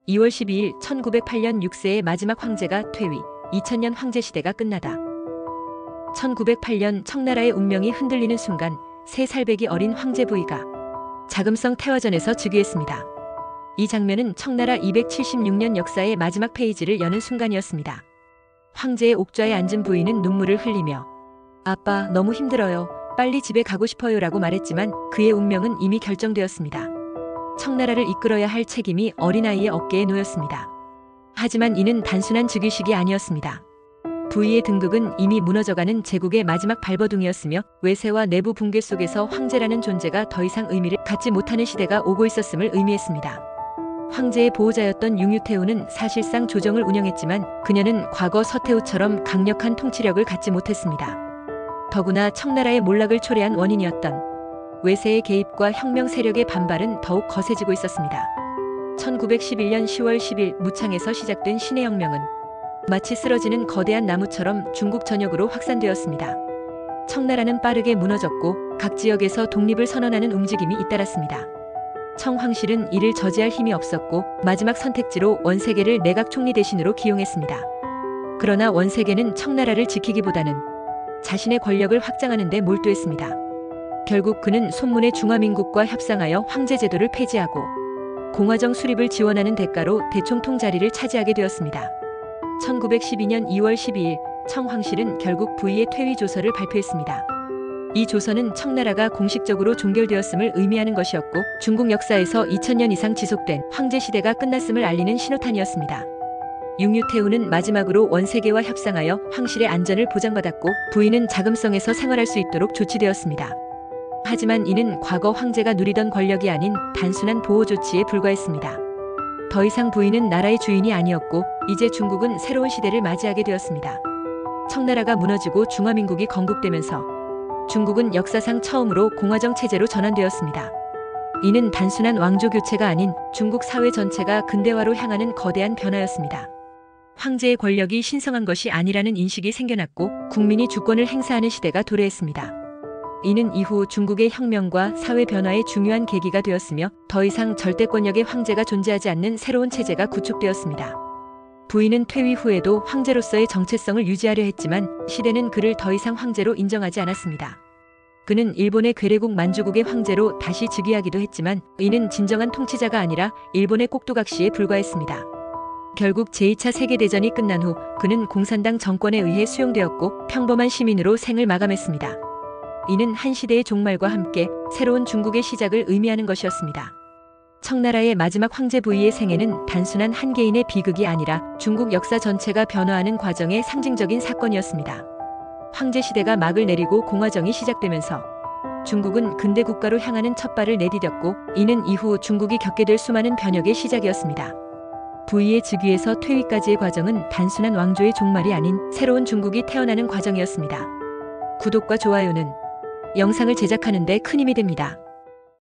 2월 12일 1908년 6세의 마지막 황제가 퇴위, 2000년 황제시대가 끝나다. 1908년 청나라의 운명이 흔들리는 순간 3살배기 어린 황제 부이가 자금성 태화전에서 즉위했습니다. 이 장면은 청나라 276년 역사의 마지막 페이지를 여는 순간이었습니다. 황제의 옥좌에 앉은 부이는 눈물을 흘리며 "아빠, 너무 힘들어요. 빨리 집에 가고 싶어요 라고 말했지만 그의 운명은 이미 결정되었습니다. 청나라를 이끌어야 할 책임이 어린아이의 어깨에 놓였습니다. 하지만 이는 단순한 즉위식이 아니었습니다. 부이의 등극은 이미 무너져가는 제국의 마지막 발버둥이었으며 외세와 내부 붕괴 속에서 황제라는 존재가 더 이상 의미를 갖지 못하는 시대가 오고 있었음을 의미했습니다. 황제의 보호자였던 융유태후는 사실상 조정을 운영했지만 그녀는 과거 서태후처럼 강력한 통치력을 갖지 못했습니다. 더구나 청나라의 몰락을 초래한 원인이었던 외세의 개입과 혁명 세력의 반발은 더욱 거세지고 있었습니다. 1911년 10월 10일 무창에서 시작된 신해혁명은 마치 쓰러지는 거대한 나무처럼 중국 전역으로 확산되었습니다. 청나라는 빠르게 무너졌고 각 지역에서 독립을 선언하는 움직임이 잇따랐습니다. 청황실은 이를 저지할 힘이 없었고 마지막 선택지로 원세계를 내각 총리 대신으로 기용했습니다. 그러나 원세계는 청나라를 지키기보다는 자신의 권력을 확장하는 데 몰두했습니다. 결국 그는 손문의 중화민국과 협상하여 황제제도를 폐지하고 공화정 수립을 지원하는 대가로 대총통 자리를 차지하게 되었습니다. 1912년 2월 12일 청황실은 결국 부이의 퇴위 조서를 발표했습니다. 이 조서는 청나라가 공식적으로 종결되었음을 의미하는 것이었고 중국 역사에서 2000년 이상 지속된 황제 시대가 끝났음을 알리는 신호탄이었습니다. 융유태후는 마지막으로 원세계와 협상하여 황실의 안전을 보장받았고 부이는 자금성에서 생활할 수 있도록 조치되었습니다. 하지만 이는 과거 황제가 누리던 권력이 아닌 단순한 보호 조치에 불과했습니다. 더 이상 부이는 나라의 주인이 아니었고 이제 중국은 새로운 시대를 맞이하게 되었습니다. 청나라가 무너지고 중화민국이 건국되면서 중국은 역사상 처음으로 공화정 체제로 전환되었습니다. 이는 단순한 왕조 교체가 아닌 중국 사회 전체가 근대화로 향하는 거대한 변화였습니다. 황제의 권력이 신성한 것이 아니라는 인식이 생겨났고 국민이 주권을 행사하는 시대가 도래했습니다. 이는 이후 중국의 혁명과 사회 변화의 중요한 계기가 되었으며 더 이상 절대권력의 황제가 존재하지 않는 새로운 체제가 구축되었습니다. 부이는 퇴위 후에도 황제로서의 정체성을 유지하려 했지만 시대는 그를 더 이상 황제로 인정하지 않았습니다. 그는 일본의 괴뢰국 만주국의 황제로 다시 즉위하기도 했지만 이는 진정한 통치자가 아니라 일본의 꼭두각시에 불과했습니다. 결국 제2차 세계대전이 끝난 후 그는 공산당 정권에 의해 수용되었고 평범한 시민으로 생을 마감했습니다. 이는 한 시대의 종말과 함께 새로운 중국의 시작을 의미하는 것이었습니다. 청나라의 마지막 황제 부이의 생애는 단순한 한 개인의 비극이 아니라 중국 역사 전체가 변화하는 과정의 상징적인 사건이었습니다. 황제 시대가 막을 내리고 공화정이 시작되면서 중국은 근대 국가로 향하는 첫발을 내디뎠고 이는 이후 중국이 겪게 될 수많은 변혁의 시작이었습니다. 부이의 즉위에서 퇴위까지의 과정은 단순한 왕조의 종말이 아닌 새로운 중국이 태어나는 과정이었습니다. 구독과 좋아요는 영상을 제작하는 데 큰 힘이 됩니다.